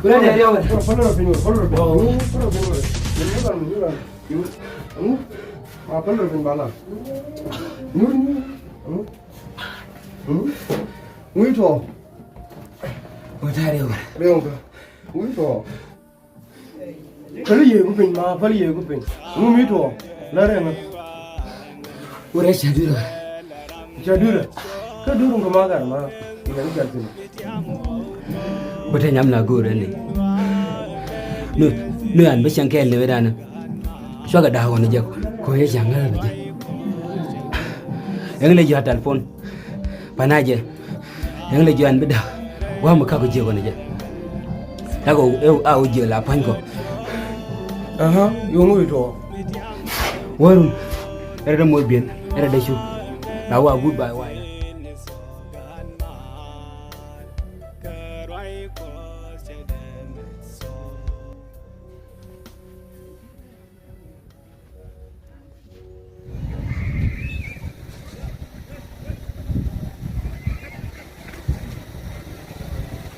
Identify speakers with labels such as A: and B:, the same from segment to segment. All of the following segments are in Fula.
A: Kula ne dia.
B: Follow pingo. Follow pingo. Ini kan ni kan. Ini. Follow pingo bala. Ni. Ui thọ.
A: Ôi thay điều.
B: Đây không cơ. Ui thọ. Phải gì cũng bình mà, phải gì cũng bình. Ui thọ. Lấy đây mà.
A: Ôi đấy chả đưa rồi.
B: Chả đưa rồi. Cái đưa không có mà cả mà. Thì cái chả đưa.
A: Ôi thay nhắm là gù đấy này. Nuôi ăn với sang kèn nữa đây nè. Xóa cái đào này giờ coi cái chẳng hơn vậy. Yang lagi ada telepon. Pana aja. Yang lagi ăn biết đâu. Wah mà khao cái gì còn này chứ. Ta có ao giờ là phanh có.
B: Aha, yung ui thọ.
A: Warun. Era mau biển, era đây chú. Nào vào goodbye why.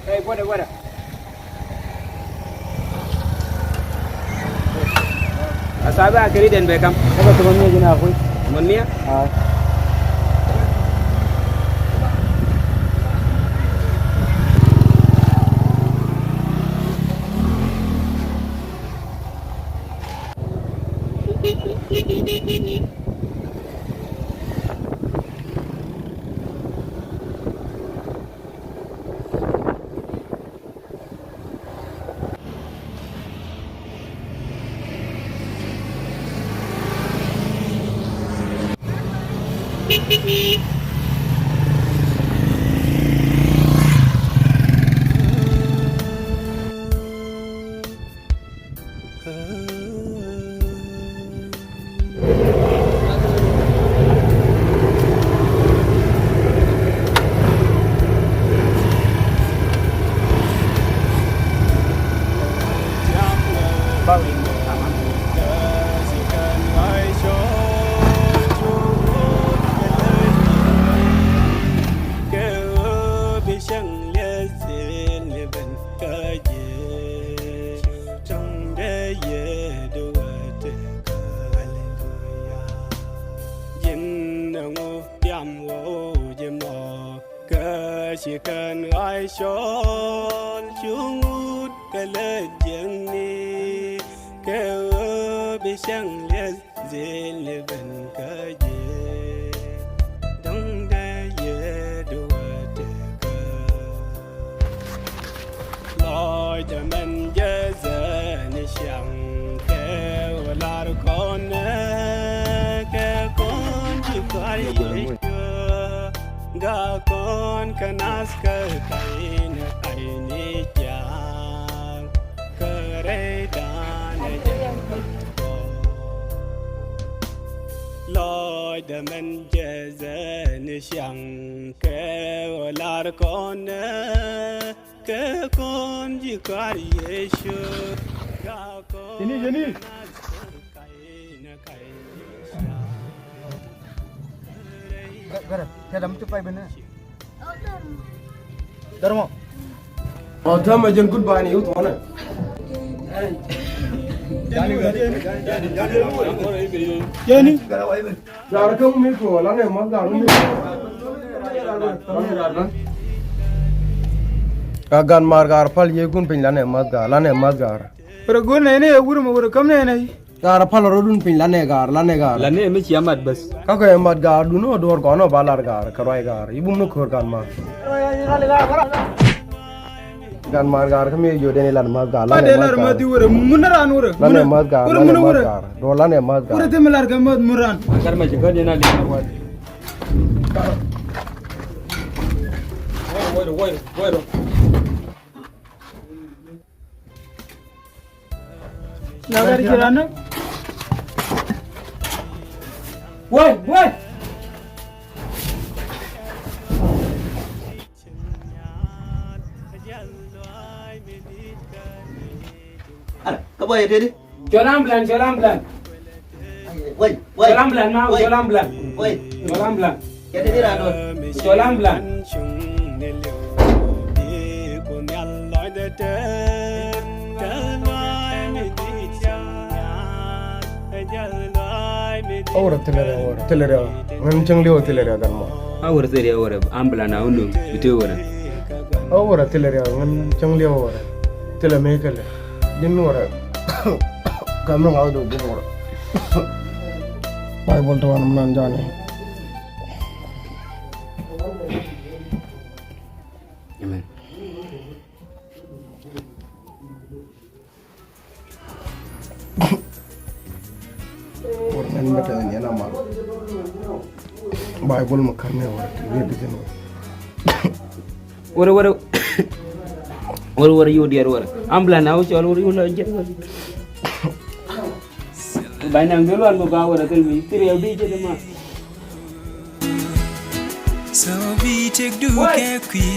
A: Hey, what? Asabe akhiri dan bekam.
B: Apa temannya gini aku?
A: Temennya?
C: chỉ cần ai chọn chúng út cái lên giang ni kêu bị sang liệt dễ liệt bên cái gì đông đây dễ đua đẹp lối cho mình dễ dễ như chẳng kêu là con kêu con chỉ có gì ga con kanas ka kain aini chang kare dan loi de men je ni shang ke lar con ke con ji kar yeshu ga con
B: Jenny
D: Gara, saya dalam tu pai benar.
B: Darmo. Thăm mà dân goodbye này yếu tố này.
D: Jenny.
B: Giờ không biết của lắm này món giờ không biết. Kagan margar pal ye gun pin lane madgar.
D: Pero gun này này, gur mà gur kam này này.
B: Gar pal rodun pin lane gar.
A: Lane में ciamat bas.
B: Kako yang madgar duno dor kono balar gar karai gar. Ibu nu khur kan ma. Gan margar kami yode ne lan madgar.
D: Pada lar mati gur munaran gur.
B: Lane madgar. Do lane madgar.
D: Gur te melar kam muran.
A: Agar macam kau dia nak lihat awak. Woi.
D: Lagar kirana.
A: Woi.
E: Kau boleh jadi?
A: Jalan pelan.
E: Woi.
A: Jalan pelan mau, jalan pelan.
E: Woi.
A: Jalan pelan.
E: Jadi dia anu.
A: Jalan pelan.
B: Ora telere ngan changli o telere dalma
A: awara tere awara ambla na undu bite wara
B: ora telere ngan changli o ora tele mekale din ora kamno ngawdo din ora Bible to wan nan jane
A: amen
B: Orang beta ni ana mal Bible makarne ora wede den
A: wara yodi yar wara ambla na wuce wara yula je bayna ngelo al ga wara kalmi tire bi je ma
C: so we take do ke qui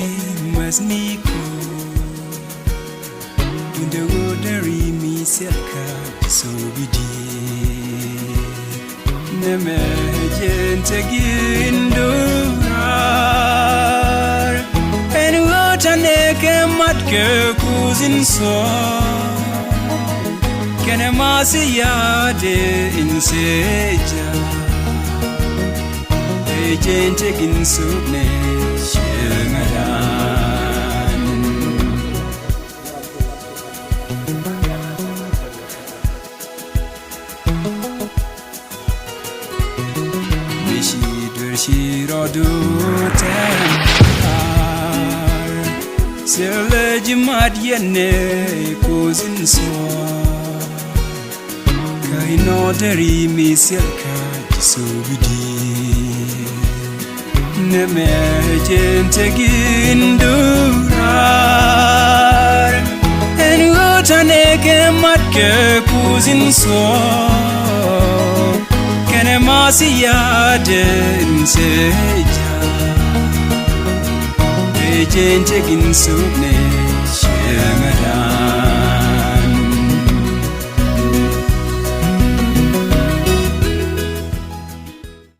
C: mas ni ko in the watery me selka so we di neme gente gindurar and what aneke mat ke kuzin so kene masiyade inseja gente ginsune shengaran Shirodu Tampar Seleji Madiane Kuzin So Kaino Deri Misilka Subidi Neme Gente Gindurar Enu Taneke Matke Kuzin So Kene masiyade nseja Ejente ginsune shema